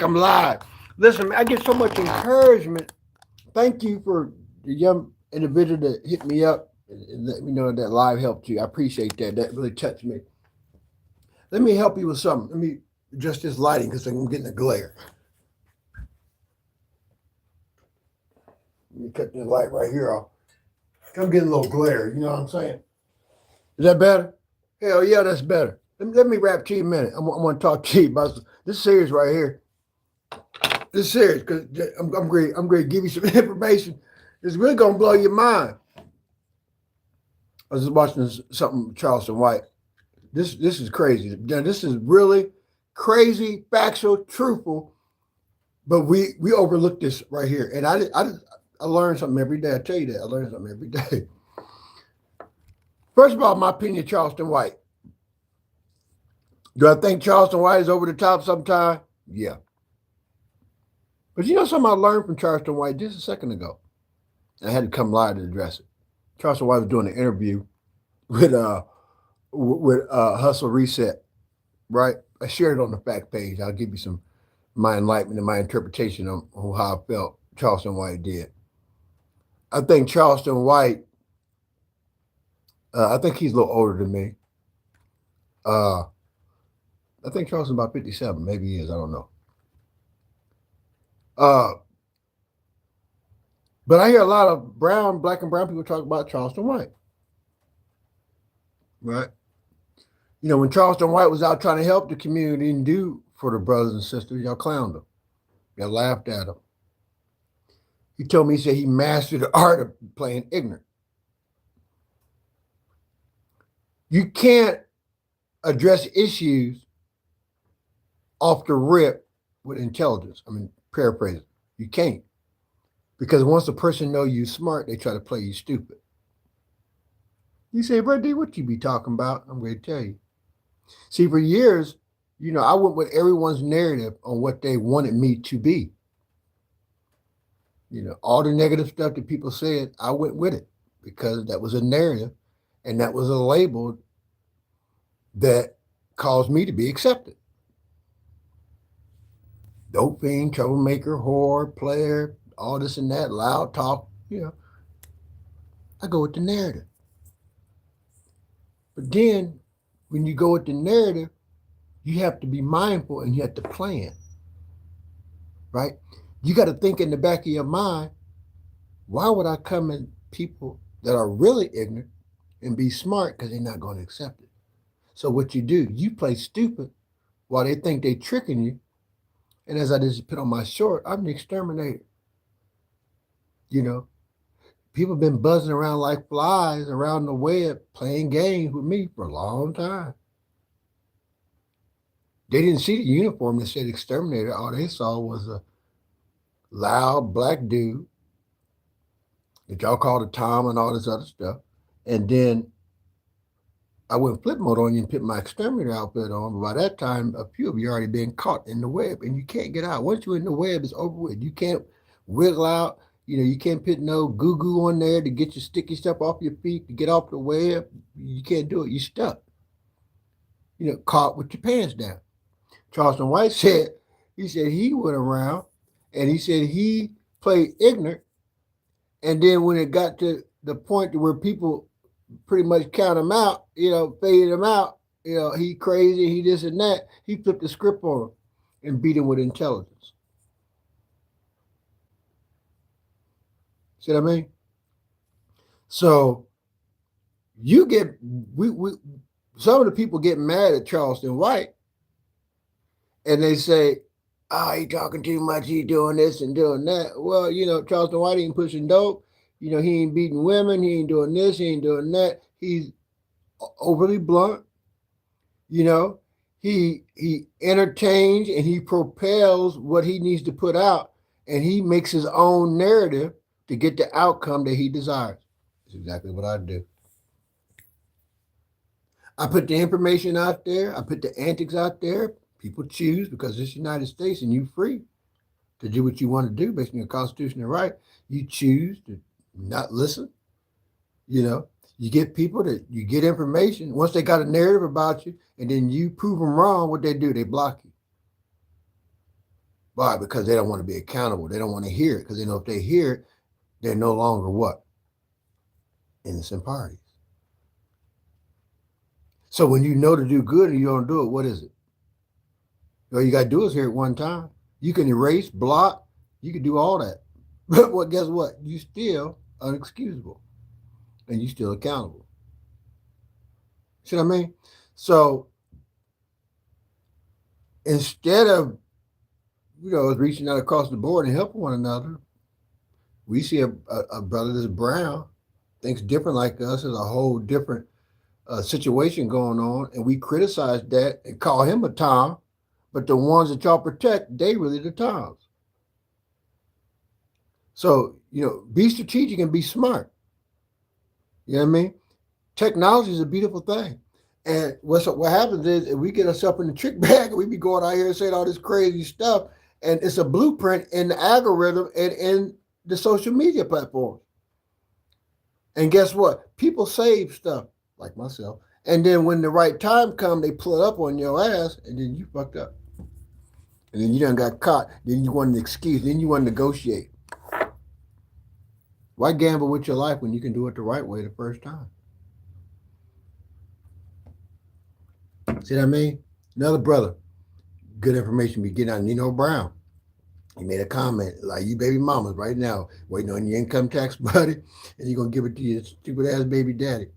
I'm live. Listen, I get so much encouragement. Thank you for the young individual that hit me up and let me know that live helped you. I appreciate that. That really touched me. Let me help you with something. Let me adjust this lighting because I'm getting a glare. Let me cut this light right here off. I'm getting a little glare. You know what I'm saying? Is that better? Hell yeah, that's better. Let me wrap to you a minute. I want to talk to you about this series right here. This series, because I'm great. I'm going to give you some information. It's really going to blow your mind. I was just watching something Charleston White. This is crazy. This is really crazy, factual, truthful. But we overlook this right here. And I learn something every day. I tell you that I learn something every day. First of all, my opinion, Charleston White. Do I think Charleston White is over the top sometime? Yeah. But you know something I learned from Charleston White just a second ago? I had to come live to address it. Charleston White was doing an interview with Hustle Reset, right? I shared it on the fact page. I'll give you some my enlightenment and my interpretation on how I felt Charleston White did. I think Charleston White, I think he's a little older than me. I think Charleston's about 57. Maybe he is. I don't know. But I hear a lot of black and brown people talk about Charleston White. Right? You know, when Charleston White was out trying to help the community and do for the brothers and sisters, y'all clowned him. Y'all laughed at him. He told me, he said he mastered the art of playing ignorant. You can't address issues off the rip with intelligence. I mean, paraphrasing. You can't. Because once a person know you smart, they try to play you stupid. You say, Brother D, what you be talking about? I'm going to tell you. See, for years, you know, I went with everyone's narrative on what they wanted me to be. You know, all the negative stuff that people said, I went with it because that was a narrative and that was a label that caused me to be accepted. Dope fiend, troublemaker, whore, player, all this and that, loud talk, you know. I go with the narrative. But then when you go with the narrative, you have to be mindful and you have to plan, right? You got to think in the back of your mind, why would I come in people that are really ignorant and be smart because they're not going to accept it? So what you do, you play stupid while they think they're tricking you. And as I just put on my short, I'm the exterminator. You know, people have been buzzing around like flies around the web playing games with me for a long time. They didn't see the uniform that said exterminator. All they saw was a loud black dude that y'all called a Tom and all this other stuff. And then I went flip mode on you and put my exterminator outfit on. But by that time, a few of you already been caught in the web and you can't get out. Once you're in the web, it's over with. You can't wiggle out. You know, you can't put no goo-goo on there to get your sticky stuff off your feet, to get off the web. You can't do it. You're stuck. You know, caught with your pants down. Charleston White said, he went around and he said he played ignorant. And then when it got to the point to where people pretty much count him out, you know, faded him out, you know, he crazy, he this and that, he flipped the script on him and beat him with intelligence. See what I mean? So you get, some of the people get mad at Charleston White and they say, oh, he talking too much, he doing this and doing that. Well, you know, Charleston White ain't pushing dope. You know, he ain't beating women. He ain't doing this. He ain't doing that. He's overly blunt. You know, he entertains and he propels what he needs to put out, and he makes his own narrative to get the outcome that he desires. That's exactly what I do. I put the information out there. I put the antics out there. People choose because it's the United States and you're free to do what you want to do based on your constitutional right. You choose to not listen. You know, you get people that you get information. Once they got a narrative about you and then you prove them wrong, what they do, they block you. Why? Because they don't want to be accountable. They don't want to hear it because they know if they hear it, they're no longer what? Innocent parties. So when you know to do good and you don't do it, what is it? All you got to do is hear it one time. You can erase, block, you can do all that. But what? Guess what? You still unexcusable and you still accountable. See what I mean? So instead of, reaching out across the board and helping one another, we see a brother that's brown, thinks different like us, has a whole different situation going on, and we criticize that and call him a Tom, but the ones that y'all protect, they really the Toms. So, be strategic and be smart. You know what I mean? Technology is a beautiful thing. And what happens is we get ourselves in the trick bag and we be going out here and saying all this crazy stuff, and it's a blueprint in the algorithm and in the social media platforms. And guess what? People save stuff, like myself. And then when the right time comes, they pull it up on your ass, and then you fucked up. And then you done got caught. Then you want an excuse. Then you want to negotiate. Why gamble with your life when you can do it the right way the first time? See what I mean? Another brother, good information we get on Nino Brown. He made a comment like, you baby mamas right now waiting on your income tax money, and you're going to give it to your stupid ass baby daddy.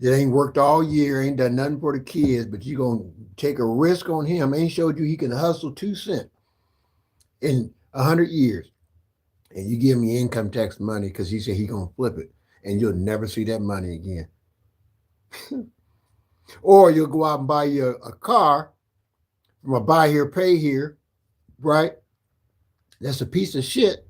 That ain't worked all year, ain't done nothing for the kids, but you're going to take a risk on him. Ain't showed you he can hustle 2 cents in 100 years. And you give him your income tax money because he said he going to flip it, and you'll never see that money again. Or you'll go out and buy you a car from a buy here, pay here, right? That's a piece of shit.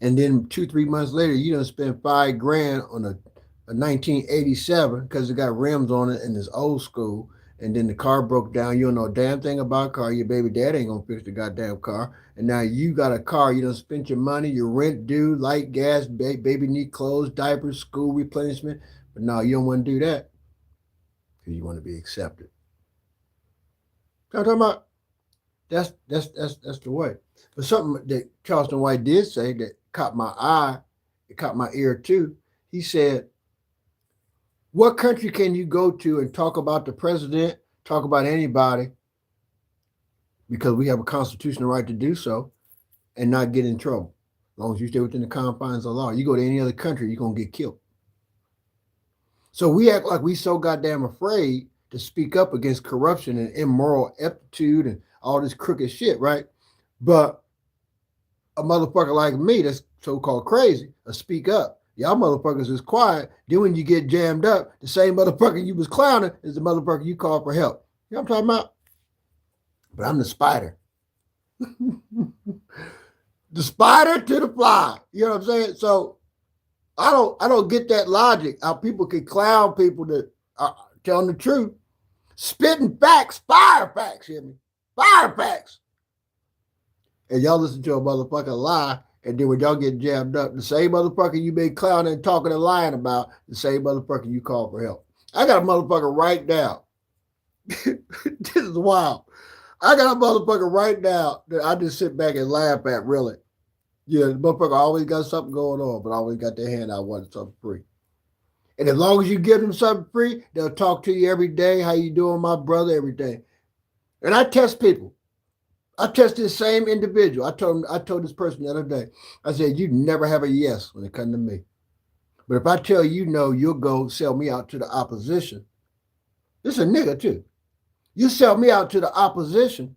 And then 2-3 months later, you done spend $5,000 on a 1987 because it got rims on it and it's old school. And then the car broke down. You don't know a damn thing about a car. Your baby dad ain't gonna fix the goddamn car. And now you got a car. You done spent your money, your rent due, light, gas, baby need clothes, diapers, school replenishment. But no, you don't want to do that because you want to be accepted. You know what I'm talking about? That's the way. But something that Charleston White did say that caught my eye, it caught my ear too. He said, what country can you go to and talk about the president, talk about anybody, because we have a constitutional right to do so, and not get in trouble? As long as you stay within the confines of law. You go to any other country, you're going to get killed. So we act like we so goddamn afraid to speak up against corruption and immoral aptitude and all this crooked shit, right? But a motherfucker like me that's so-called crazy will speak up. Y'all motherfuckers is quiet. Then when you get jammed up, the same motherfucker you was clowning is the motherfucker you call for help. You know what I'm talking about? But I'm the spider. The spider to the fly. You know what I'm saying? So I don't get that logic. How people can clown people that are telling the truth. Spitting facts, fire facts, hear me? Fire facts. And y'all listen to a motherfucker lie, and then when y'all get jammed up, the same motherfucker you been clowning and talking and lying about, the same motherfucker you call for help. I got a motherfucker right now. This is wild. I got a motherfucker right now that I just sit back and laugh at, really. Yeah, the motherfucker always got something going on, but always got their hand out wanting something free. And as long as you give them something free, they'll talk to you every day. How you doing, my brother, every day. And I test people. I test this same individual. I told this person the other day, I said, you never have a yes when it comes to me. But if I tell you no, you'll go sell me out to the opposition. This is a nigga too. You sell me out to the opposition,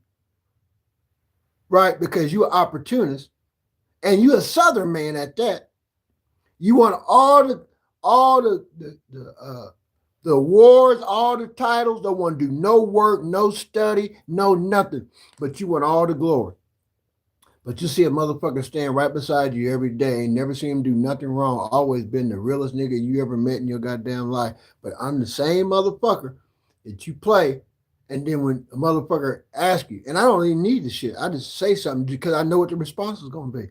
right? Because you're an opportunist and you're a Southern man at that. You want all the awards, all the titles. Don't want to do no work, no study, no nothing. But you want all the glory. But you see a motherfucker stand right beside you every day. Ain't never seen him do nothing wrong. Always been the realest nigga you ever met in your goddamn life. But I'm the same motherfucker that you play. And then when a motherfucker asks you, and I don't even need the shit. I just say something because I know what the response is going to be.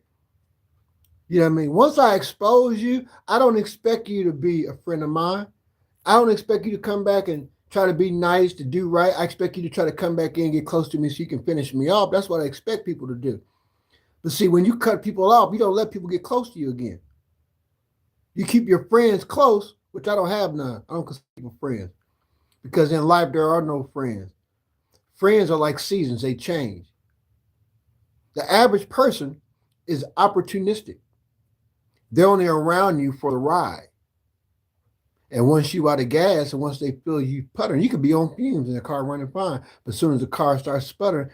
You know what I mean? Once I expose you, I don't expect you to be a friend of mine. I don't expect you to come back and try to be nice, to do right. I expect you to try to come back in and get close to me so you can finish me off. That's what I expect people to do. But see, when you cut people off, you don't let people get close to you again. You keep your friends close, which I don't have none. I don't consider people friends because in life there are no friends. Friends are like seasons, they change. The average person is opportunistic. They're only around you for the ride. And once you out of gas and once they feel you puttering, you could be on fumes in the car running fine. But as soon as the car starts sputtering,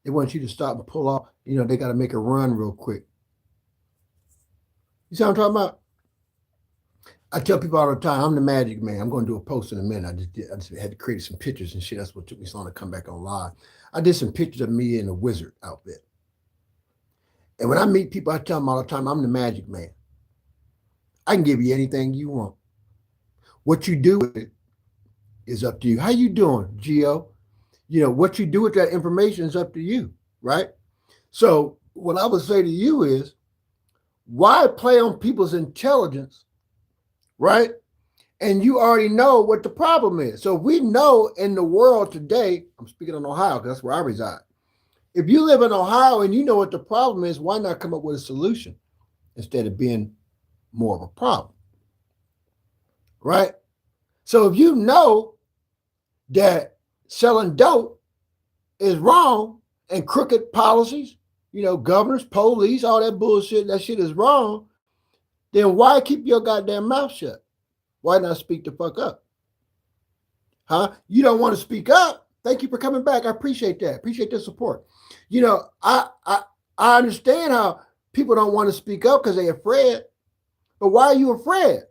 they want you to stop and pull off. You know, they got to make a run real quick. You see what I'm talking about? I tell people all the time, I'm the magic man. I'm going to do a post in a minute. I just had to create some pictures and shit. That's what took me so long to come back on live. I did some pictures of me in a wizard outfit. And when I meet people, I tell them all the time, I'm the magic man. I can give you anything you want. What you do with it is up to you. How you doing, Gio? You know, what you do with that information is up to you, right? So what I would say to you is, why play on people's intelligence, right? And you already know what the problem is. So we know in the world today, I'm speaking on Ohio because that's where I reside. If you live in Ohio and you know what the problem is, why not come up with a solution instead of being more of a problem? Right? So if you know that selling dope is wrong and crooked policies, you know, governors, police, all that bullshit, that shit is wrong, then why keep your goddamn mouth shut? Why not speak the fuck up? Huh? You don't want to speak up? Thank you for coming back. I appreciate that. Appreciate the support. You know, I understand how people don't want to speak up because they're afraid. But why are you afraid?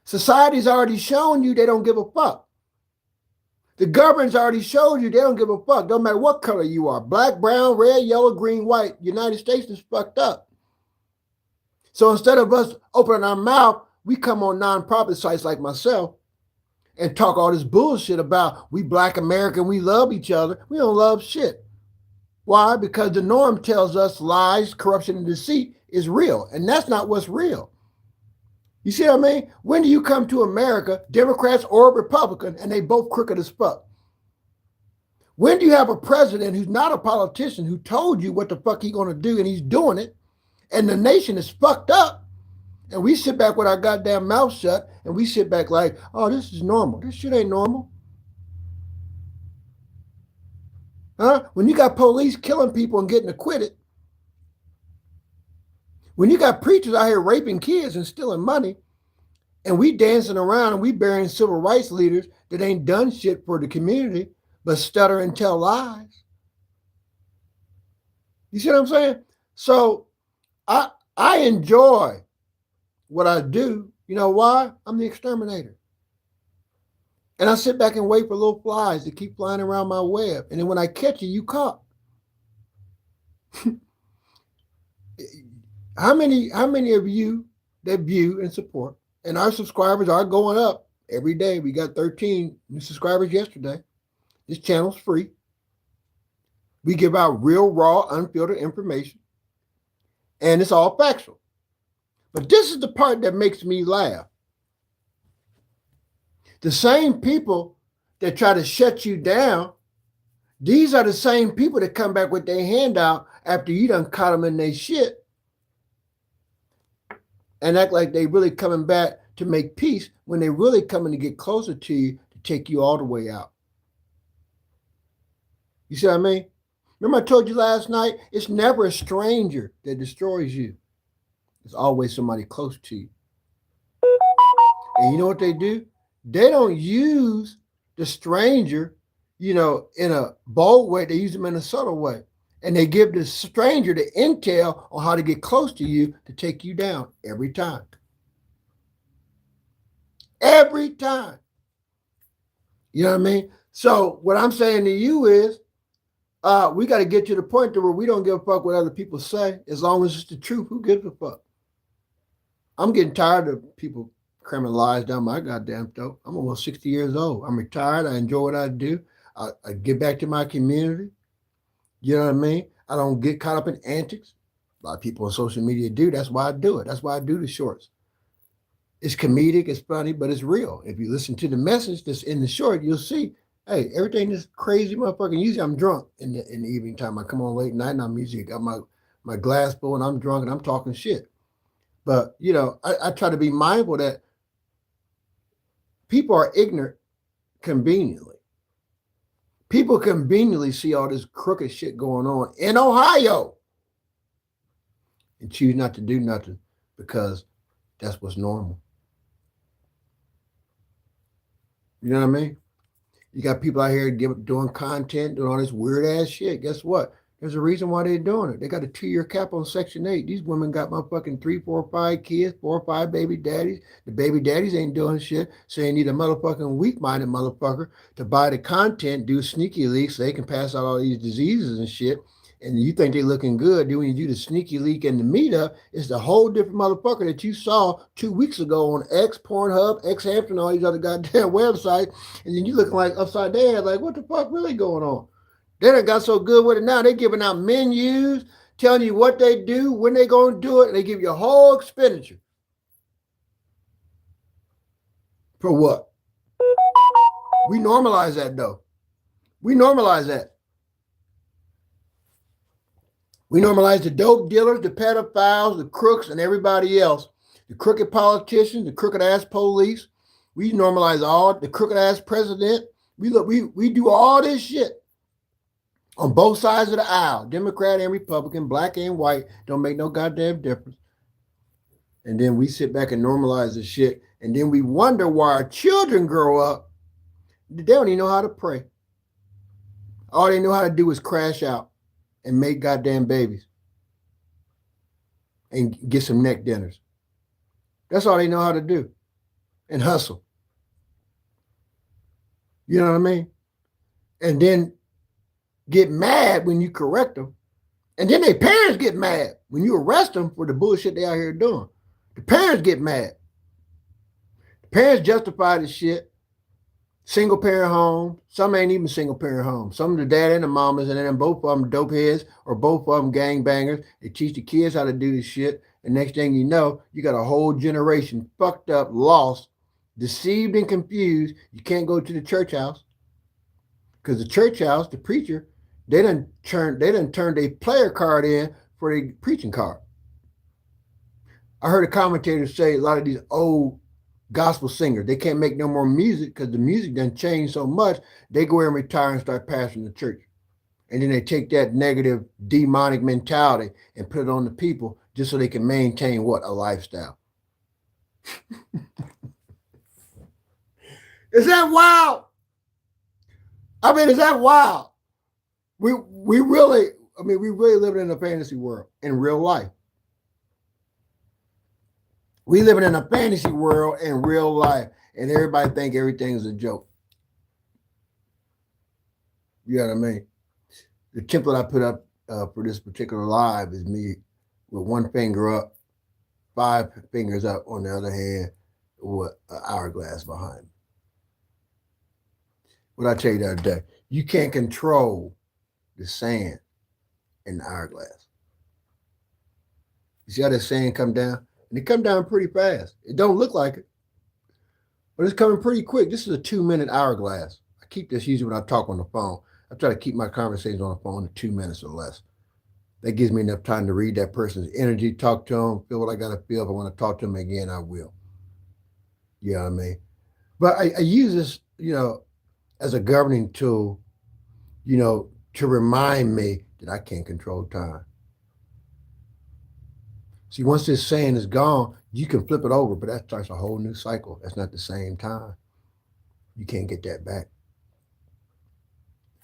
Society's already shown you they don't give a fuck. The government's already showed you they don't give a fuck. Don't matter what color you are. Black, brown, red, yellow, green, white. United States is fucked up. So instead of us opening our mouth, we come on nonprofit sites like myself and talk all this bullshit about we Black American, we love each other. We don't love shit. Why? Because the norm tells us lies, corruption, and deceit is real. And that's not what's real. You see what I mean? When do you come to America, Democrats or Republican, and they both crooked as fuck? When do you have a president who's not a politician who told you what the fuck he's going to do and he's doing it, and the nation is fucked up, and we sit back with our goddamn mouth shut, and we sit back like, oh, this is normal. This shit ain't normal. Huh? When you got police killing people and getting acquitted, when you got preachers out here raping kids and stealing money, and we dancing around and we burying civil rights leaders that ain't done shit for the community, but stutter and tell lies. You see what I'm saying? So I enjoy what I do. You know why? I'm the exterminator. And I sit back and wait for little flies to keep flying around my web. And then when I catch you, you caught. How many of you that view and support, and our subscribers are going up every day. We got 13 new subscribers yesterday. This channel's free. We give out real, raw, unfiltered information. And it's all factual. But this is the part that makes me laugh. The same people that try to shut you down, these are the same people that come back with their hand out after you done caught them in their shit and act like they really coming back to make peace when they really coming to get closer to you to take you all the way out. You see what I mean? Remember I told you last night, it's never a stranger that destroys you. It's always somebody close to you. And you know what they do? They don't use the stranger, you know, in a bold way. They use them in a subtle way. And they give the stranger the intel on how to get close to you to take you down every time. Every time. You know what I mean? So what I'm saying to you is, we got to get to the point to where we don't give a fuck what other people say. As long as it's the truth, who gives a fuck? I'm getting tired of people cramming lies down my goddamn throat. I'm almost 60 years old. I'm retired. I enjoy what I do. I give back to my community. You know what I mean? I don't get caught up in antics. A lot of people on social media do. That's why I do it. That's why I do the shorts. It's comedic, it's funny, but it's real. If you listen to the message that's in the short, you'll see, hey, everything is crazy motherfucking. Usually I'm drunk in the evening time. I come on late night and I'm usually got my glass full and I'm drunk and I'm talking shit. But I try to be mindful that people are ignorant conveniently. People conveniently see all this crooked shit going on in Ohio and choose not to do nothing because that's what's normal. You know what I mean? You got people out here doing content, doing all this weird ass shit. Guess what? There's a reason why they're doing it. They got a 2-year cap on Section 8. These women got motherfucking 3, 4, 5 kids, 4 or 5 baby daddies. The baby daddies ain't doing shit. So they need a motherfucking weak-minded motherfucker to buy the content, do sneaky leaks so they can pass out all these diseases and shit. And you think they're looking good. Then when you do the sneaky leak and the meetup, it's the whole different motherfucker that you saw 2 weeks ago on X, Pornhub, X Hampton, all these other goddamn websites. And then you looking like upside down, like, what the fuck really going on? They done got so good with it now. They giving out menus, telling you what they do, when they going to do it. And they give you a whole expenditure. For what? We normalize that, though. We normalize that. We normalize the dope dealers, the pedophiles, the crooks, and everybody else. The crooked politicians, the crooked ass police. We normalize all the crooked ass president. We do all this shit on both sides of the aisle, Democrat and Republican, black and white. Don't make no goddamn difference. And then we sit back and normalize the shit. And then we wonder why our children grow up. They don't even know how to pray. All they know how to do is crash out and make goddamn babies and get some neck dinners. That's all they know how to do. And hustle. You know what I mean? And then get mad when you correct them. And then their parents get mad when you arrest them for the bullshit they out here doing. The parents get mad. The parents justify the shit. Single parent home. Some ain't even single parent home. Some of the dad and the mamas, and then both of them dope heads or both of them gang bangers. They teach the kids how to do this shit. And next thing you know, you got a whole generation fucked up, lost, deceived and confused. You can't go to the church house because the church house, the preacher, they done turned their player card in for their preaching card. I heard a commentator say a lot of these old gospel singers, they can't make no more music because the music done changed so much. They go and retire and start pastoring the church. And then they take that negative demonic mentality and put it on the people just so they can maintain what? A lifestyle. Is that wild? I mean, is that wild? We really living in a fantasy world in real life. We living in a fantasy world in real life, and everybody think everything is a joke. You know what I mean? The template I put up for this particular live is me with one finger up, 5 fingers up on the other hand, with an hourglass behind me. What I tell you the other day, you can't control the sand in the hourglass. You see how that sand come down? And it come down pretty fast. It don't look like it, but it's coming pretty quick. This is a 2-minute hourglass. I keep this usually when I talk on the phone. I try to keep my conversations on the phone to 2 minutes or less. That gives me enough time to read that person's energy, talk to them, feel what I got to feel. If I want to talk to them again, I will. You know what I mean? But I use this, as a governing tool, to remind me that I can't control time. See, once this saying is gone, you can flip it over, but that starts a whole new cycle. That's not the same time. You can't get that back.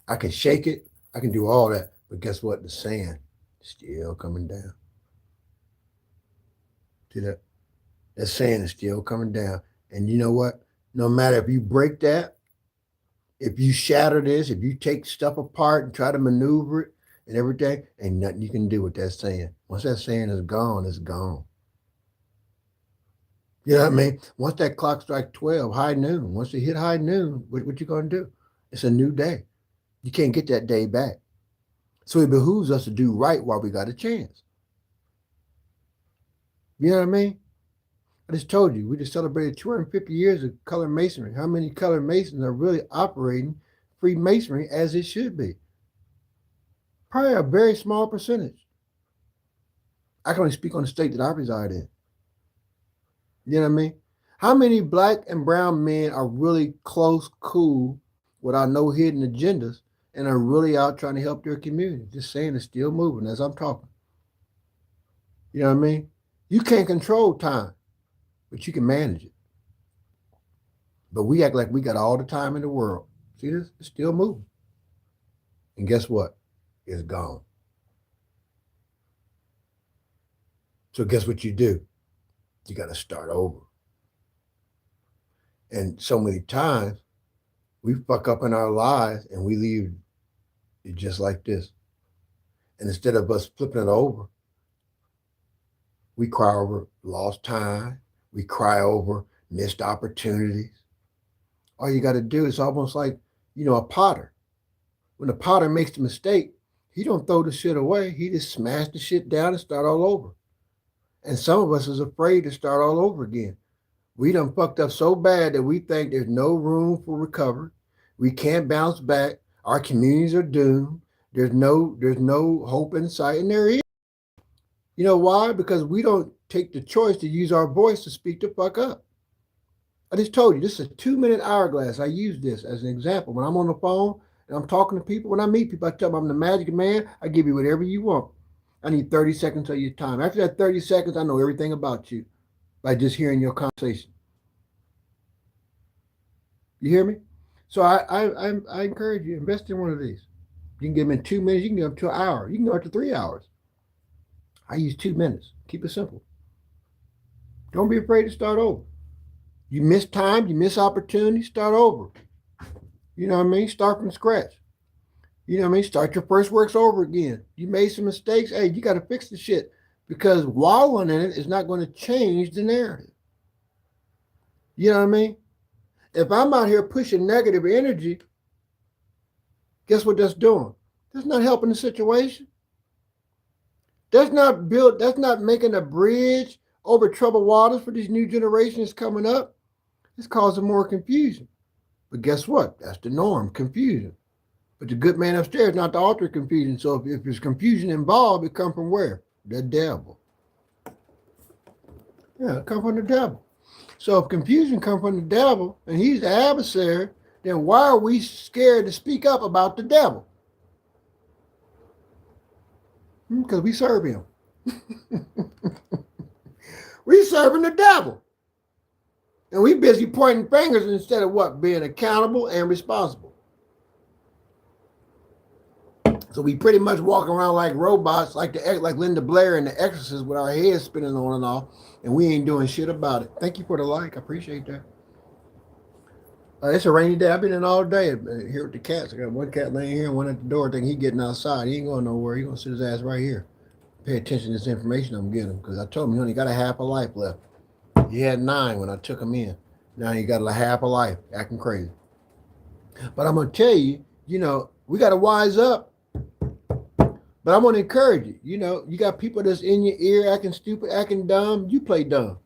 I can shake it. I can do all that. But guess what? The sand is still coming down. See that? That sand is still coming down. And you know what? No matter if you break that, if you shatter this, if you take stuff apart and try to maneuver it and everything, ain't nothing you can do with that sand. Once that sand is gone, it's gone. You know what I mean? Once that clock strikes 12, high noon, once it hit high noon, what you going to do? It's a new day. You can't get that day back. So it behooves us to do right while we got a chance. You know what I mean? I just told you, we just celebrated 250 years of color masonry. How many color masons are really operating Freemasonry as it should be? Probably a very small percentage. I can only speak on the state that I reside in. You know what I mean? How many black and brown men are really close, cool, without no hidden agendas, and are really out trying to help their community? Just saying, it's still moving as I'm talking. You know what I mean? You can't control time, but you can manage it. But we act like we got all the time in the world. See this? It's still moving. And guess what? It's gone. So guess what you do? You got to start over. And so many times we fuck up in our lives and we leave it just like this. And instead of us flipping it over, we cry over lost time. We cry over missed opportunities. All you got to do is almost like, a potter. When a potter makes the mistake, he don't throw the shit away. He just smash the shit down and start all over. And some of us is afraid to start all over again. We done fucked up so bad that we think there's no room for recovery. We can't bounce back. Our communities are doomed. There's no hope in sight, and there is. You know why? Because we don't take the choice to use our voice to speak the fuck up. I just told you, this is a 2-minute hourglass. I use this as an example. When I'm on the phone and I'm talking to people, when I meet people, I tell them I'm the magic man. I give you whatever you want. I need 30 seconds of your time. After that 30 seconds, I know everything about you by just hearing your conversation. You hear me? So I encourage you, invest in one of these. You can get them in 2 minutes. You can get up to an hour. You can go up to 3 hours. I use 2 minutes. Keep it simple. Don't be afraid to start over. You miss time, you miss opportunity, start over. You know what I mean? Start from scratch. You know what I mean? Start your first works over again. You made some mistakes. Hey, you got to fix the shit, because wallowing in it is not going to change the narrative. You know what I mean? If I'm out here pushing negative energy, guess what that's doing? That's not helping the situation. That's not making a bridge over troubled waters for these new generations coming up. It's causing more confusion. But guess what? That's the norm, confusion. But the good man upstairs is not the author of confusion. So if there's confusion involved, it comes from where? The devil. Yeah, it comes from the devil. So if confusion comes from the devil and he's the adversary, then why are we scared to speak up about the devil? Because we serve him. We serving the devil. And we busy pointing fingers instead of what? Being accountable and responsible. So we pretty much walk around like robots, like Linda Blair in The Exorcist, with our heads spinning on and off, and we ain't doing shit about it. Thank you for the like. I appreciate that. It's a rainy day. I've been in all day here with the cats. I got one cat laying here and one at the door thinking he getting outside. He ain't going nowhere. He going to sit his ass right here. Pay attention to this information I'm getting him, because I told him he only got a half a life left. He had 9 when I took him in. Now he got a half a life, acting crazy. But I'm going to tell you, we got to wise up. But I'm going to encourage you. You got people that's in your ear acting stupid, acting dumb. You play dumb.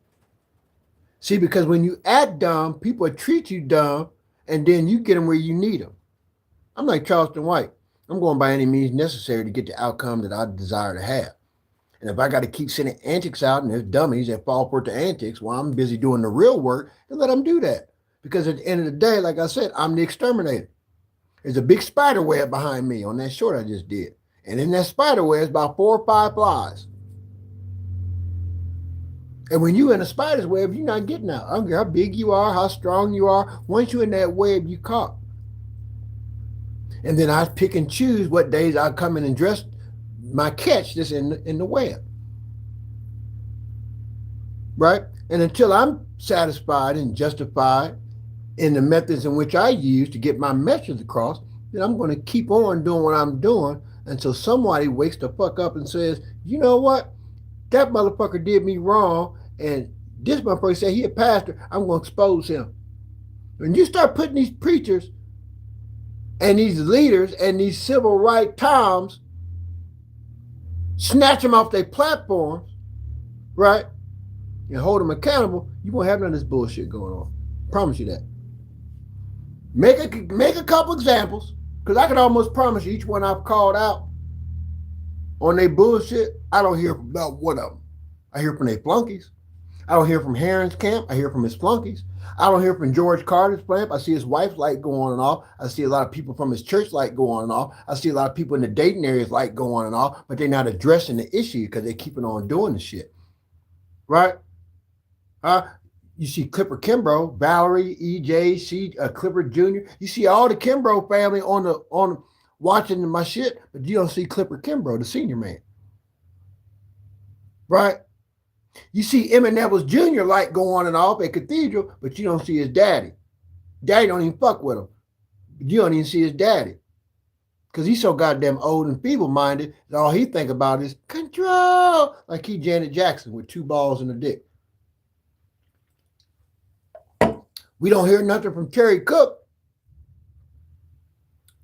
See, because when you act dumb, people treat you dumb, and then you get them where you need them. I'm like Charleston White. I'm going by any means necessary to get the outcome that I desire to have. And if I got to keep sending antics out and there's dummies that fall for the antics while I'm busy doing the real work, then let them do that. Because at the end of the day, like I said, I'm the exterminator. There's a big spider web behind me on that short I just did. And in that spider web is about 4 or 5 flies. And when you're in a spider's web, you're not getting out. I don't care how big you are, how strong you are. Once you're in that web, you caught. And then I pick and choose what days I come in and dress my catch that's in the web. Right? And until I'm satisfied and justified in the methods in which I use to get my message across, then I'm going to keep on doing what I'm doing until somebody wakes the fuck up and says, you know what? That motherfucker did me wrong, and this motherfucker said he a pastor. I'm going to expose him. When you start putting these preachers and these leaders and these civil rights toms, snatch them off their platforms, right? and hold them accountable, you won't have none of this bullshit going on. Promise you that. Make a couple examples, because I can almost promise you each one I've called out on their bullshit, I don't hear from about one of them. I hear from their flunkies. I don't hear from Heron's camp. I hear from his flunkies. I don't hear from George Carter's camp. I see his wife's light go on and off. I see a lot of people from his church light go on and off. I see a lot of people in the dating areas light go on and off, but they're not addressing the issue because they're keeping on doing the shit. Right? You see Clipper Kimbrough, Valerie, EJ, Clipper Jr. You see all the Kimbrough family on watching my shit, but you don't see Clipper Kimbrough, the senior man. Right? You see Emmett Neville's Jr. light go on and off at Cathedral, but you don't see his daddy. Daddy don't even fuck with him. You don't even see his daddy. Because he's so goddamn old and feeble-minded that all he think about is control. Like he Janet Jackson with 2 balls and a dick. We don't hear nothing from Terry Cook.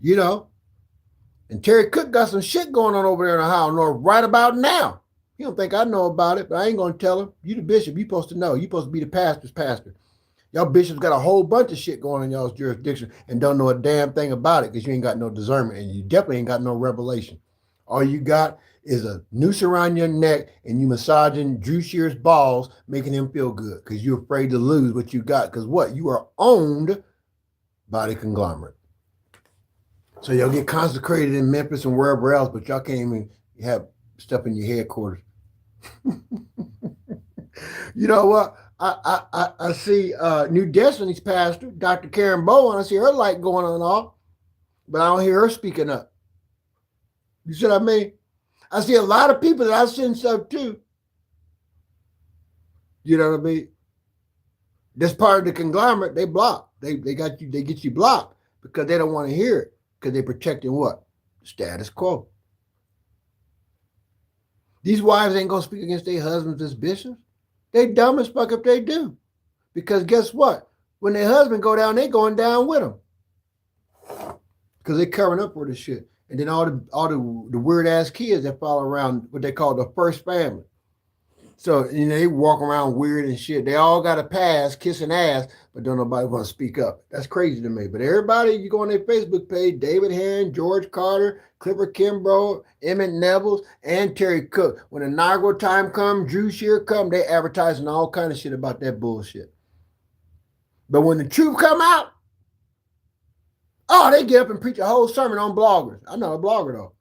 You know. And Terry Cook got some shit going on over there in Ohio North right about now. You don't think I know about it, but I ain't going to tell him. You the bishop. You supposed to know. You supposed to be the pastor's pastor. Y'all bishops got a whole bunch of shit going on in y'all's jurisdiction and don't know a damn thing about it because you ain't got no discernment and you definitely ain't got no revelation. All you got is a noose around your neck and you massaging Drew Shear's balls, making him feel good because you're afraid to lose what you got. Because what? You are owned by the conglomerate. So y'all get consecrated in Memphis and wherever else, but y'all can't even have stuff in your headquarters. You know what? I see New Destiny's pastor, Dr. Karen Bowen. I see her light going on and off, but I don't hear her speaking up. You see what I mean? I see a lot of people that I send stuff to. You know what I mean? This part of the conglomerate, they block. They got you. They get you blocked because they don't want to hear it because they're protecting what? Status quo. These wives ain't gonna speak against their husbands as bishops. They dumb as fuck if they do. Because guess what? When their husband go down, they going down with them. Because they covering up for this shit. And then all the weird ass kids that follow around what they call the first family. So, you know, they walk around weird and shit. They all got a pass, kissing ass, but don't nobody want to speak up. That's crazy to me. But everybody, you go on their Facebook page, David Heron, George Carter, Clipper Kimbrough, Emmett Neville, and Terry Cook. When the inaugural time comes, Drew Shear come, they advertising all kind of shit about that bullshit. But when the truth come out, oh, they get up and preach a whole sermon on bloggers. I'm not a blogger, though.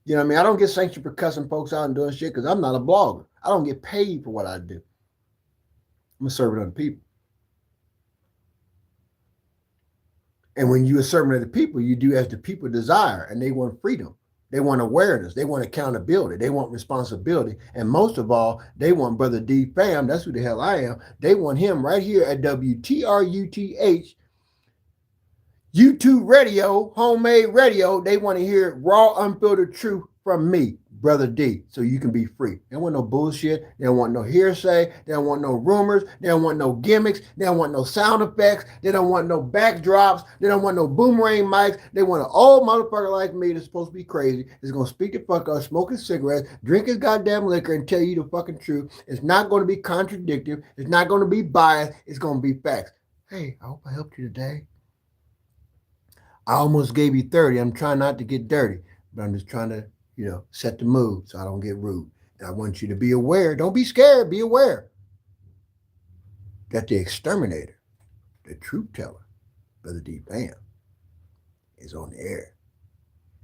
You know what I mean? I don't get sanctioned for cussing folks out and doing shit because I'm not a blogger. I don't get paid for what I do. I'm a servant of the people. And when you're a servant of the people, you do as the people desire, and they want freedom. They want awareness. They want accountability. They want responsibility. And most of all, they want Brother D Fam. That's who the hell I am. They want him right here at WTRUTH YouTube radio, homemade radio. They want to hear raw, unfiltered truth from me, Brother D, so you can be free. They don't want no bullshit. They don't want no hearsay. They don't want no rumors. They don't want no gimmicks. They don't want no sound effects. They don't want no backdrops. They don't want no boomerang mics. They want an old motherfucker like me that's supposed to be crazy, that's going to speak the fuck up, smoke his cigarettes, drink his goddamn liquor, and tell you the fucking truth. It's not going to be contradictory. It's not going to be biased. It's going to be facts. Hey, I hope I helped you today. I almost gave you 30. I'm trying not to get dirty, but I'm just trying to, set the mood so I don't get rude. And I want you to be aware. Don't be scared. Be aware that the exterminator, the truth teller, Brother D Bam, is on the air.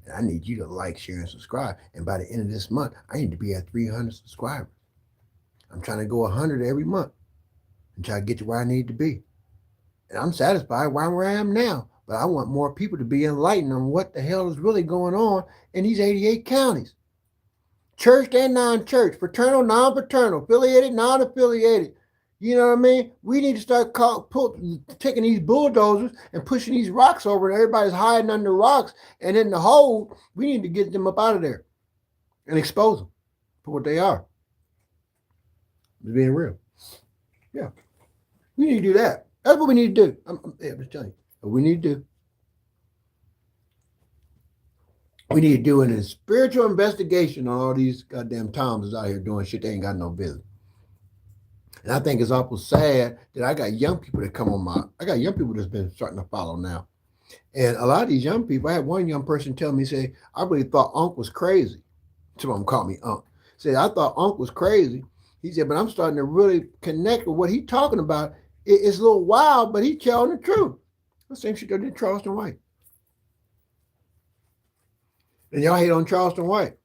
And I need you to like, share, and subscribe. And by the end of this month, I need to be at 300 subscribers. I'm trying to go 100 every month and try to get to where I need to be. And I'm satisfied where I am now. But I want more people to be enlightened on what the hell is really going on in these 88 counties. Church and non-church, fraternal, non-fraternal, affiliated, non-affiliated. You know what I mean? We need to start taking these bulldozers and pushing these rocks over, and everybody's hiding under rocks. And in the hole, we need to get them up out of there and expose them for what they are. It's being real. Yeah. We need to do that. That's what we need to do. I'm just telling you. What we need to do. We need to do a spiritual investigation on all these goddamn Toms out here doing shit they ain't got no business. And I think it's awful sad that I got young people that come on I got young people that's been starting to follow now. And a lot of these young people, I had one young person tell me, say, I really thought Unc was crazy. Some of them called me Unc. Said, I thought Unc was crazy. He said, but I'm starting to really connect with what he's talking about. It's a little wild, but he's telling the truth. The same shit that did Charleston White. And y'all hate on Charleston White.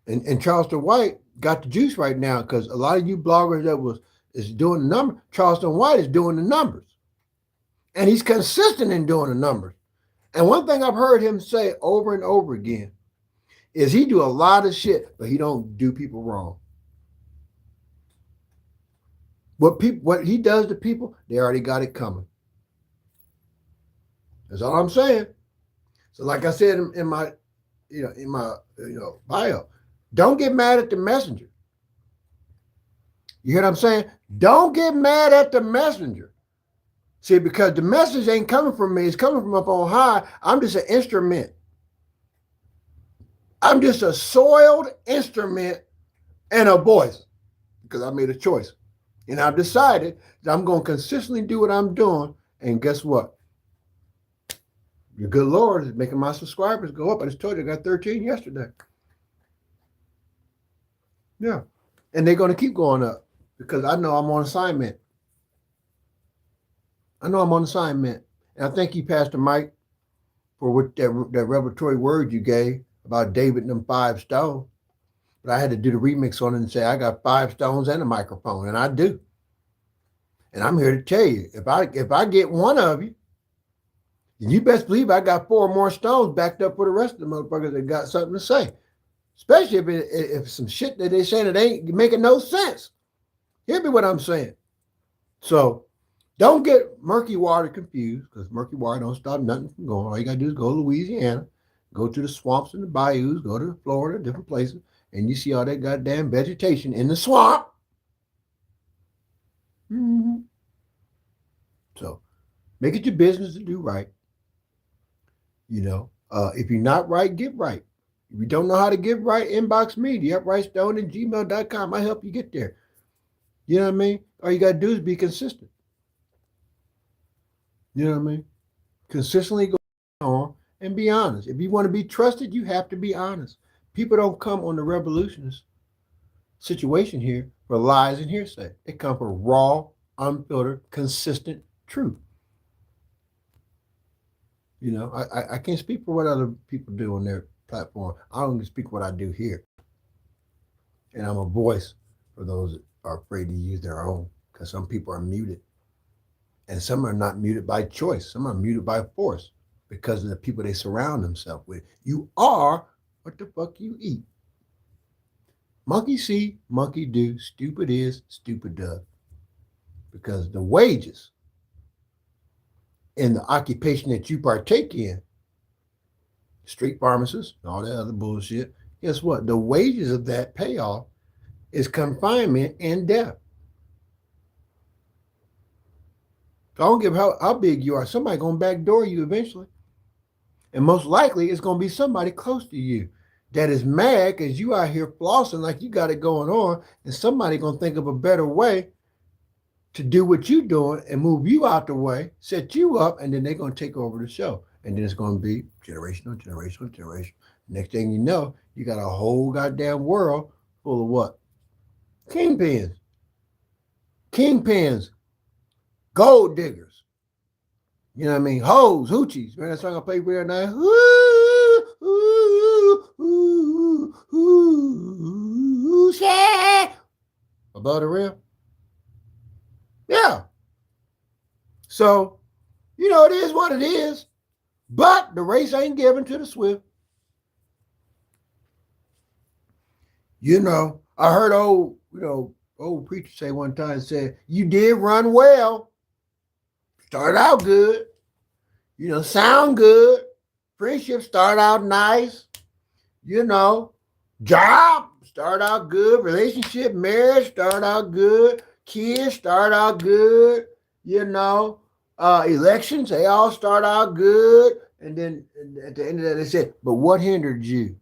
And Charleston White got the juice right now because a lot of you bloggers that is doing the numbers, Charleston White is doing the numbers. And he's consistent in doing the numbers. And one thing I've heard him say over and over again is he do a lot of shit, but he don't do people wrong. What he does to people, they already got it coming. That's all I'm saying. So like I said in my bio, don't get mad at the messenger. You hear what I'm saying? Don't get mad at the messenger. See, because the message ain't coming from me, it's coming from up on high. I'm just an instrument. I'm just a soiled instrument and a voice because I made a choice. And I've decided that I'm going to consistently do what I'm doing. And guess what? Your good Lord is making my subscribers go up. I just told you I got 13 yesterday. Yeah. And they're going to keep going up because I know I'm on assignment. I know I'm on assignment. And I thank you, Pastor Mike, for what that revelatory word you gave about David and them 5 stones. But I had to do the remix on it and say, I got 5 stones and a microphone, and I do. And I'm here to tell you, if I get one of you, you best believe I got 4 more stones backed up for the rest of the motherfuckers that got something to say. Especially if some shit that they saying that ain't making no sense. Hear me what I'm saying. So don't get murky water confused, because murky water don't stop nothing from going. All you got to do is go to Louisiana, go to the swamps and the bayous, go to Florida, different places, and you see all that goddamn vegetation in the swamp. Mm-hmm. So make it your business to do right. If you're not right, get right. If you don't know how to get right, inbox me, theuprightstone@gmail.com. I help you get there. You know what I mean? All you got to do is be consistent. You know what I mean? Consistently go on and be honest. If you want to be trusted, you have to be honest. People don't come on the Revolutionist situation here for lies and hearsay. They come for raw, unfiltered, consistent truth. I can't speak for what other people do on their platform. I only speak what I do here. And I'm a voice for those that are afraid to use their own, because some people are muted. And some are not muted by choice. Some are muted by force because of the people they surround themselves with. You are what the fuck you eat. Monkey see, monkey do, stupid is, stupid does. Because the wages in the occupation that you partake in, street pharmacists, all that other bullshit, guess what? The wages of that payoff is confinement and death. So I don't give how big you are. Somebody going to backdoor you eventually. And most likely it's going to be somebody close to you that is mad because you out here flossing like you got it going on, and somebody going to think of a better way to do what you're doing and move you out the way, set you up, and then they're going to take over the show. And then it's going to be generational. Next thing you know, you got a whole goddamn world full of what? Kingpins, gold diggers. You know what I mean? Hoes, hoochies. Remember that song I played for you tonight? Above the rim? Yeah. So, it is what it is. But the race ain't given to the swift. I heard old preacher say one time, said, you did run well. Started out good. Sound good. Friendship started out nice. Job started out good. Relationship, marriage started out good. Kids start out good. Elections, they all start out good. And then at the end of that, they said, but what hindered you?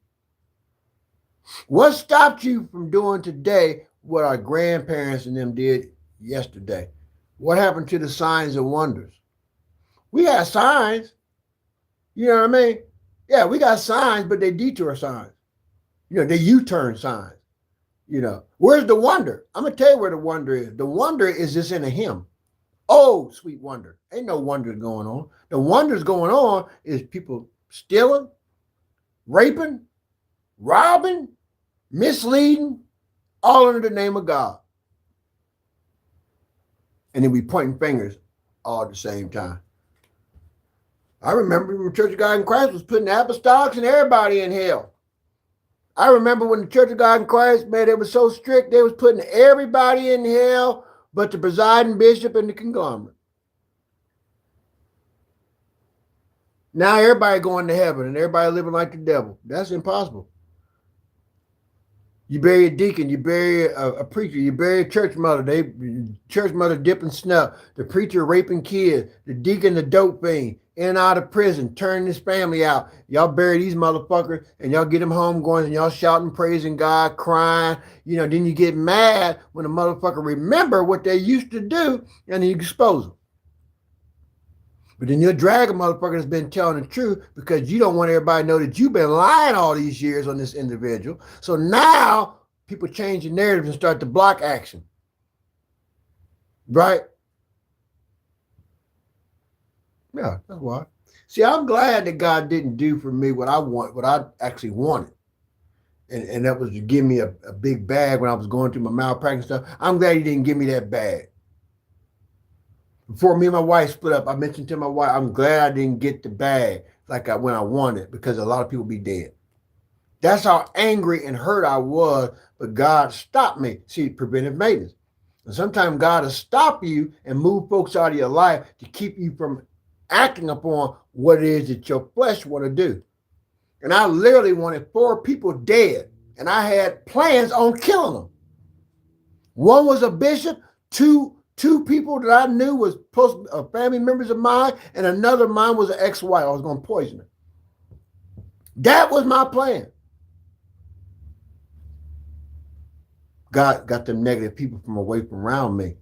What stopped you from doing today what our grandparents and them did yesterday. What happened to the signs and wonders? We got signs. You know what I mean? Yeah, we got signs, but they detour signs. They U-turn signs. Where's the wonder? I'm going to tell you where the wonder is. The wonder is just in a hymn. Oh, sweet wonder. Ain't no wonders going on. The wonders going on is people stealing, raping, robbing, misleading, all under the name of God. And then we pointing fingers all at the same time. I remember when the Church of God in Christ was putting apostolics and everybody in hell. I remember when the Church of God in Christ, man, they was so strict, they was putting everybody in hell but the presiding bishop and the conglomerate. Now everybody going to heaven and everybody living like the devil. That's impossible. You bury a deacon, you bury a preacher, you bury a church mother, church mother dipping snuff, the preacher raping kids, the deacon the dope fiend, in and out of prison, turning his family out. Y'all bury these motherfuckers and y'all get them home going and y'all shouting, praising God, crying. Then you get mad when a motherfucker remember what they used to do and you expose them. But then you'll drag a motherfucker that's been telling the truth because you don't want everybody to know that you've been lying all these years on this individual. So now people change the narrative and start to block action. Right? Yeah, that's why. See, I'm glad that God didn't do for me what I actually wanted. And that was to give me a big bag when I was going through my malpractice stuff. I'm glad he didn't give me that bag. Before me and my wife split up, I mentioned to my wife, I'm glad I didn't get the bag when I wanted, because a lot of people be dead. That's how angry and hurt I was, but God stopped me. See, preventive maintenance. And sometimes God will stop you and move folks out of your life to keep you from acting upon what it is that your flesh want to do. And I literally wanted 4 people dead, and I had plans on killing them. One was a bishop, two people that I knew was family members of mine, and another mine was an ex-wife. I was going to poison her. That was my plan. God got them negative people from away from around me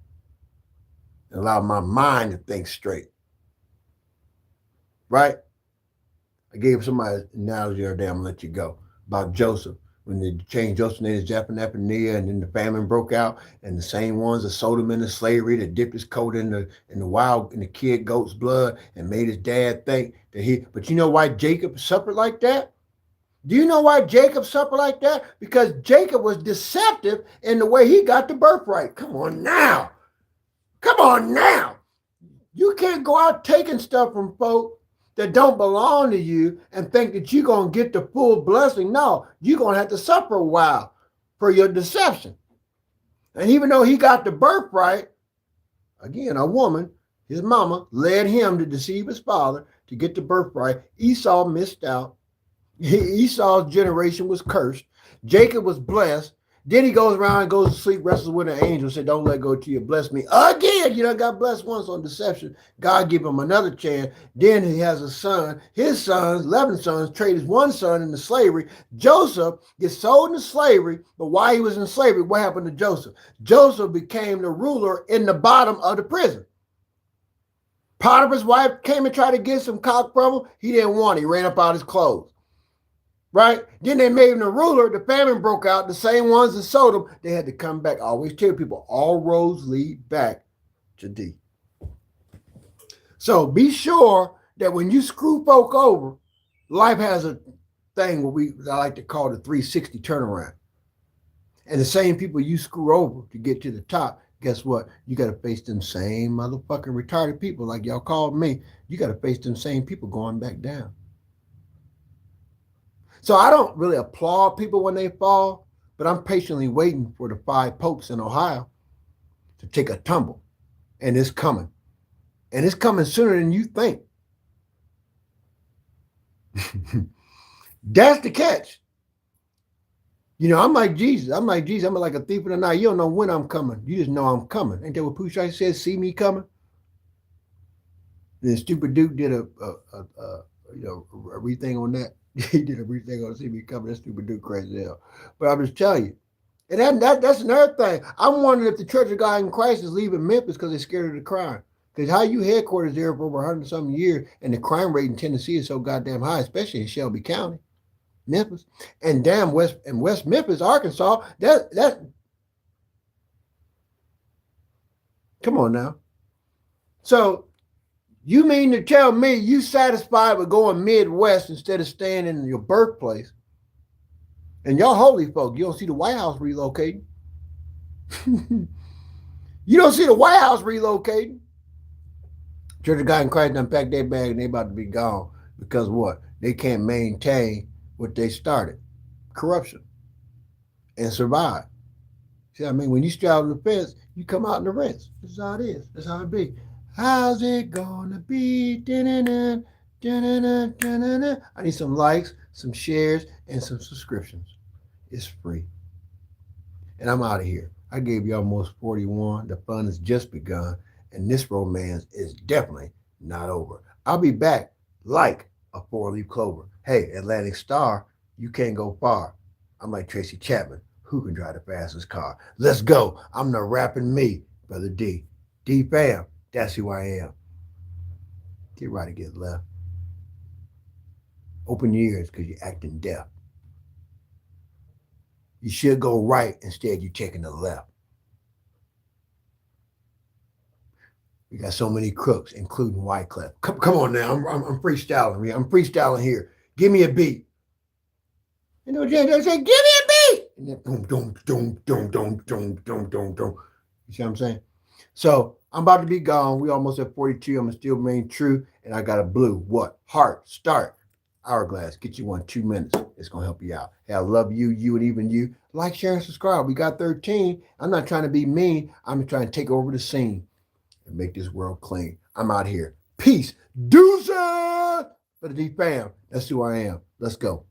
and allowed my mind to think straight. Right? I gave somebody an analogy the other day, I'm going to let you go, about Joseph. When they changed Joseph's name to Zephaniah, and then the famine broke out, and the same ones that sold him into slavery, that dipped his coat in the kid goat's blood and made his dad think that but you know why Jacob suffered like that? Do you know why Jacob suffered like that? Because Jacob was deceptive in the way he got the birthright. Come on now. You can't go out taking stuff from folk that don't belong to you and think that you're going to get the full blessing. No, you're going to have to suffer a while for your deception. And even though he got the birthright, again, a woman, his mama, led him to deceive his father to get the birthright. Esau missed out. Esau's generation was cursed. Jacob was blessed. Then he goes around and goes to sleep, wrestles with an angel, said, don't let go till you bless me. Again, got blessed once on deception. God gave him another chance. Then he has a son. His sons, 11 sons, trade his one son into slavery. Joseph gets sold into slavery, but while he was in slavery, what happened to Joseph? Joseph became the ruler in the bottom of the prison. Potiphar's wife came and tried to get some cock from him. He didn't want it. He ran up out his clothes. Right? Then they made him the ruler. The famine broke out. The same ones that sold him, they had to come back. I always tell people, all roads lead back to D. So be sure that when you screw folk over, life has a thing I like to call the 360 turnaround. And the same people you screw over to get to the top, guess what? You got to face them same motherfucking retarded people like y'all called me. You got to face them same people going back down. So I don't really applaud people when they fall, but I'm patiently waiting for the 5 popes in Ohio to take a tumble. And it's coming. And it's coming sooner than you think. That's the catch. I'm like Jesus. I'm like a thief in the night. You don't know when I'm coming. You just know I'm coming. Ain't that what Pusha said? See me coming? Then Stupid Duke did a rething on that. He did everything on See Me Coming. That Stupid Dude crazy hell. But I'm just telling you, And that's another thing. I'm wondering if the Church of God in Christ is leaving Memphis because they're scared of the crime. Because how you headquarters there for over 100 something years, and the crime rate in Tennessee is so goddamn high, especially in Shelby County, Memphis, and damn West Memphis, Arkansas. That come on now. So you mean to tell me you satisfied with going Midwest instead of staying in your birthplace? And y'all holy folk, you don't see the White House relocating. You don't see the White House relocating. Church of God in Christ done packed their bag and they about to be gone because what? They can't maintain what they started. Corruption. And survive. See what I mean? When you straddle the fence, you come out in the rinse. That's how it is. That's how it be. How's it gonna be? Da-na-na, da-na-na, da-na-na. I need some likes, some shares, and some subscriptions. It's free. And I'm out of here. I gave you almost 41. The fun has just begun. And this romance is definitely not over. I'll be back like a four-leaf clover. Hey, Atlantic Star, you can't go far. I'm like Tracy Chapman. Who can drive the fastest car? Let's go. I'm the rapping me, Brother D. D fam, that's who I am. Get right or get left. Open your ears because you're acting deaf. You should go right, instead you're taking the left. We got so many crooks, including Wyclef. Come on now, I'm freestyling here. I'm freestyling here. Give me a beat. You know, Jay say, give me a beat. And then boom, boom, boom, boom, boom, boom, boom, boom, boom. You see what I'm saying? So I'm about to be gone. We almost at 42. I'm still remain true. And I got a blue. What? Heart. Start. Hourglass. Get you 2 minutes. It's going to help you out. Hey, I love you, you, and even you. Like, share, and subscribe. We got 13. I'm not trying to be mean. I'm trying to take over the scene and make this world clean. I'm out here. Peace. Deuces. For the D fam. That's who I am. Let's go.